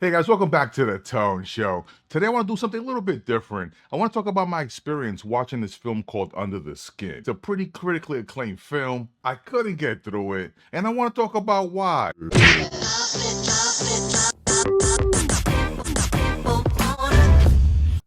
Hey guys, welcome back to the Tone Show. Today I want to do something a little bit different. I want to talk about my experience watching this film called Under the Skin. It's a pretty critically acclaimed film. I couldn't get through it, and I want to talk about why.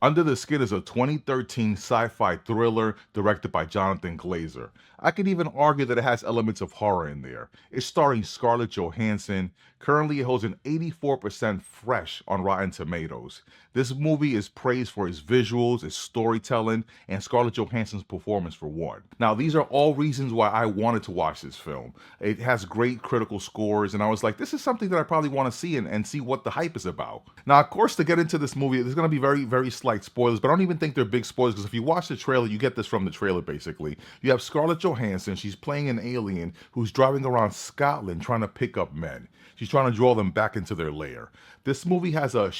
Under the Skin is a 2013 sci-fi thriller directed by Jonathan Glazer. I could even argue that it has elements of horror in there. It's starring Scarlett Johansson. Currently, it holds an 84% fresh on Rotten Tomatoes. This movie is praised for its visuals, its storytelling, and Scarlett Johansson's performance for one. Now, these are all reasons why I wanted to watch this film. It has great critical scores, and I was like, this is something that I probably want to see and see what the hype is about. Now, of course, to get into this movie, there's going to be very, very slight spoilers, but I don't even think they're big spoilers because if you watch the trailer, you get this from the trailer basically. You have Scarlett Johansson, she's playing an alien who's driving around Scotland trying to pick up men. She's trying to draw them back into their lair. This movie has a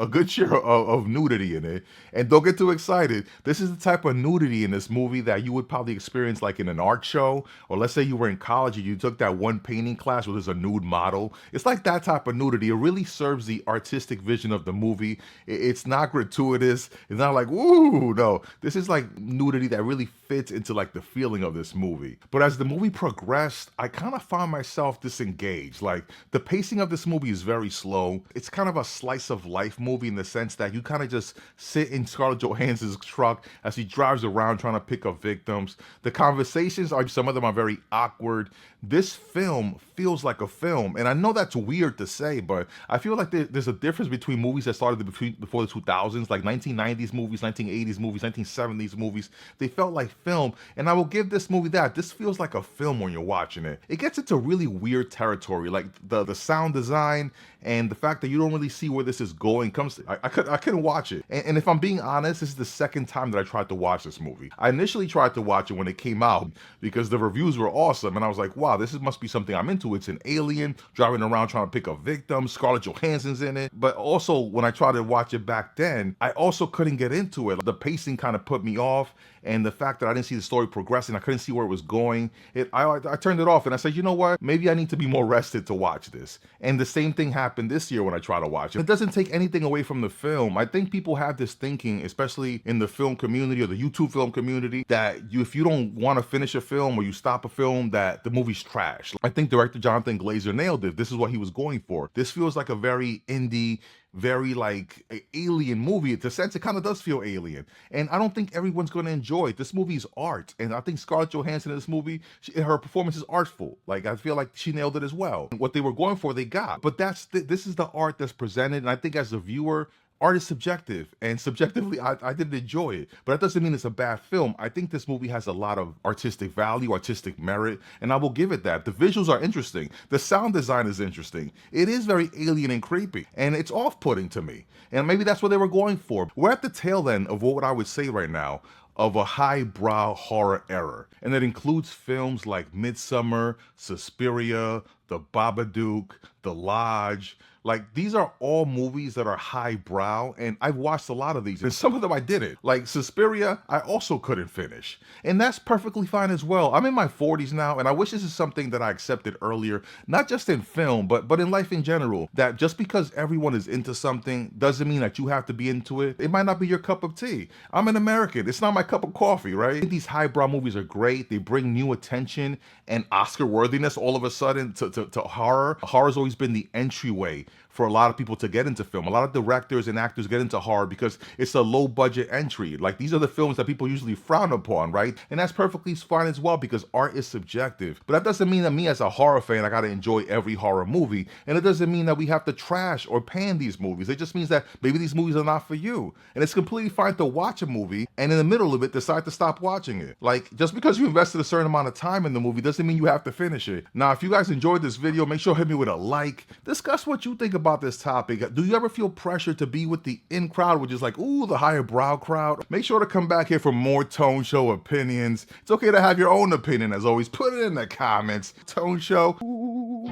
good share of nudity in it, and don't get too excited. This is the type of nudity in this movie that you would probably experience like in an art show, or let's say you were in college and you took that one painting class where there's a nude model. It's like that type of nudity. It really serves the artistic vision of the movie. It's not gratuitous. It's not like, woo, no. This is like nudity that really fits into like the feeling of this movie. But as the movie progressed, I kind of found myself disengaged. Like the pacing of this movie is very slow. It's kind of a slice of life movie in the sense that you kind of just sit in Scarlett Johansson's truck as he drives around trying to pick up victims. The conversations are, some of them are very awkward. This film feels like a film, and I know that's weird to say, but I feel like there's a difference between movies that started before the 2000s, like 1990s movies, 1980s movies, 1970s movies. They felt like film, and I will give this movie that. This feels like a film when you're watching it. It gets into really weird territory, like the sound design and the fact that you don't really see where this is going. I couldn't watch it, and if I'm being honest, this is the second time that I tried to watch this movie. I initially tried to watch it when it came out because the reviews were awesome, and I was like, wow, must be something I'm into. It's an alien driving around trying to pick up victims. Scarlett Johansson's in it. But also, when I tried to watch it back then, I also couldn't get into it. The pacing kind of put me off, and the fact that I didn't see the story progressing, I couldn't see where it was going. I turned it off, and I said, you know what? Maybe I need to be more rested to watch this. And the same thing happened this year when I tried to watch it. It doesn't take anything away from the film. I think people have this thinking, especially in the film community or the YouTube film community, that if you don't want to finish a film or you stop a film, that the movie's trash. I think director Jonathan Glazer nailed it. This is what he was going for. This feels like a very indie, very like alien movie. In a sense, it kind of does feel alien, and I don't think everyone's going to enjoy it. This movie's art, and I think Scarlett Johansson in this movie, her performance is artful. Like I feel like she nailed it as well. What they were going for, they got. But this is the art that's presented, and I think as a viewer, art is subjective, and subjectively, I didn't enjoy it. But that doesn't mean it's a bad film. I think this movie has a lot of artistic value, artistic merit, and I will give it that. The visuals are interesting. The sound design is interesting. It is very alien and creepy, and it's off-putting to me. And maybe that's what they were going for. We're at the tail end of what I would say right now of a highbrow horror era, and it includes films like Midsummer, Suspiria, The Babadook, The Lodge. Like, these are all movies that are highbrow, and I've watched a lot of these, and some of them I didn't. Like Suspiria, I also couldn't finish, and that's perfectly fine as well. I'm in my 40s now, and I wish this is something that I accepted earlier, not just in film, but in life in general, that just because everyone is into something doesn't mean that you have to be into it. It might not be your cup of tea. I'm an American. It's not my cup of coffee, right? These highbrow movies are great. They bring new attention and Oscar worthiness all of a sudden to horror. Horror's always been the entryway for a lot of people to get into film. A lot of directors and actors get into horror because it's a low budget entry. Like, these are the films that people usually frown upon, right? And that's perfectly fine as well because art is subjective. But that doesn't mean that me as a horror fan, I gotta enjoy every horror movie. And it doesn't mean that we have to trash or pan these movies. It just means that maybe these movies are not for you. And it's completely fine to watch a movie and in the middle of it decide to stop watching it. Like, just because you invested a certain amount of time in the movie doesn't mean you have to finish it. Now, if you guys enjoyed this video, make sure to hit me with a like. Discuss what you think about this topic. Do you ever feel pressure to be with the in crowd, which is like, ooh, the higher brow crowd? Make sure to come back here for more Tone Show opinions. It's okay to have your own opinion, as always. Put it in the comments. Tone Show. Ooh.